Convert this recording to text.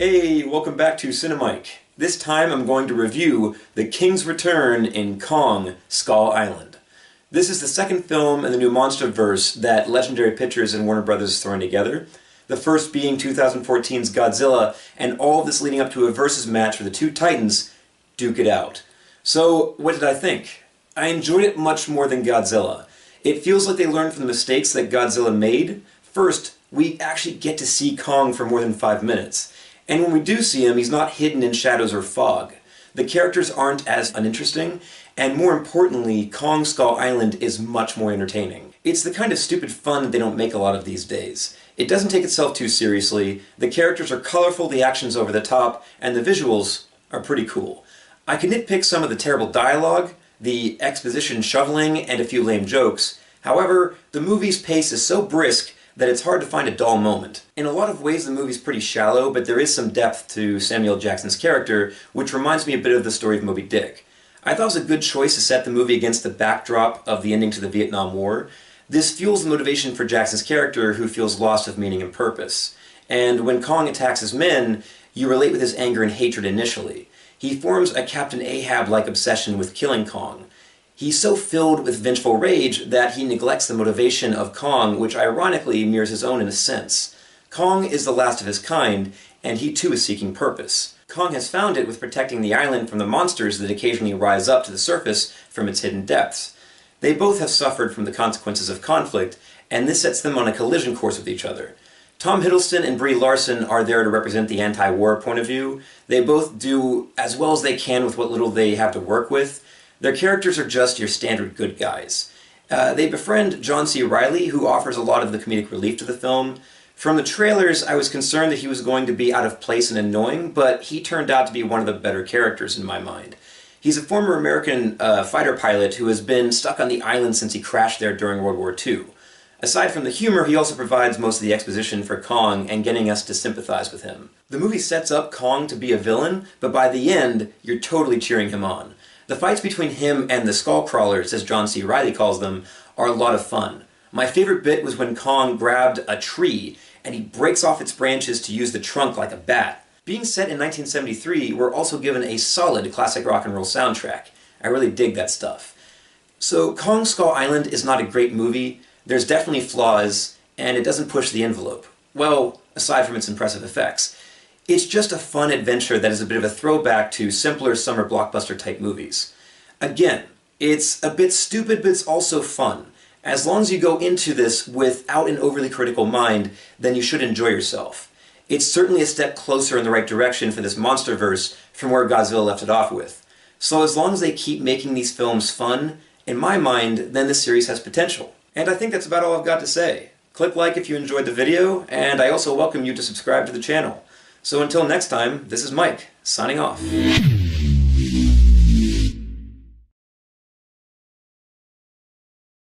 Hey, welcome back to CineMike. This time I'm going to review The King's Return in Kong, Skull Island. This is the second film in the new MonsterVerse that Legendary Pictures and Warner Brothers is throwing together. The first being 2014's Godzilla, and all of this leading up to a versus match where the two titans duke it out. So, what did I think? I enjoyed it much more than Godzilla. It feels like they learned from the mistakes that Godzilla made. First, we actually get to see Kong for more than 5 minutes. And when we do see him, he's not hidden in shadows or fog. The characters aren't as uninteresting, and more importantly, Kong Skull Island is much more entertaining. It's the kind of stupid fun that they don't make a lot of these days. It doesn't take itself too seriously, the characters are colorful, the action's over the top, and the visuals are pretty cool. I can nitpick some of the terrible dialogue, the exposition shoveling, and a few lame jokes. However, the movie's pace is so brisk that it's hard to find a dull moment. In a lot of ways the movie's pretty shallow, but there is some depth to Samuel Jackson's character, which reminds me a bit of the story of Moby Dick. I thought it was a good choice to set the movie against the backdrop of the ending to the Vietnam War. This fuels the motivation for Jackson's character, who feels lost of meaning and purpose. And when Kong attacks his men, you relate with his anger and hatred initially. He forms a Captain Ahab-like obsession with killing Kong. He's so filled with vengeful rage that he neglects the motivation of Kong, which ironically mirrors his own in a sense. Kong is the last of his kind, and he too is seeking purpose. Kong has found it with protecting the island from the monsters that occasionally rise up to the surface from its hidden depths. They both have suffered from the consequences of conflict, and this sets them on a collision course with each other. Tom Hiddleston and Brie Larson are there to represent the anti-war point of view. They both do as well as they can with what little they have to work with. Their characters are just your standard good guys. They befriend John C. Reilly, who offers a lot of the comedic relief to the film. From the trailers, I was concerned that he was going to be out of place and annoying, but he turned out to be one of the better characters in my mind. He's a former American fighter pilot who has been stuck on the island since he crashed there during World War II. Aside from the humor, he also provides most of the exposition for Kong and getting us to sympathize with him. The movie sets up Kong to be a villain, but by the end, you're totally cheering him on. The fights between him and the Skullcrawlers, as John C. Reilly calls them, are a lot of fun. My favorite bit was when Kong grabbed a tree and he breaks off its branches to use the trunk like a bat. Being set in 1973, we're also given a solid classic rock and roll soundtrack. I really dig that stuff. So Kong Skull Island is not a great movie, there's definitely flaws, and it doesn't push the envelope. Well, aside from its impressive effects. It's just a fun adventure that is a bit of a throwback to simpler summer blockbuster type movies. Again, it's a bit stupid, but it's also fun. As long as you go into this without an overly critical mind, then you should enjoy yourself. It's certainly a step closer in the right direction for this MonsterVerse from where Godzilla left it off with. So as long as they keep making these films fun, in my mind, then this series has potential. And I think that's about all I've got to say. Click like if you enjoyed the video, and I also welcome you to subscribe to the channel. So until next time, this is Mike, signing off.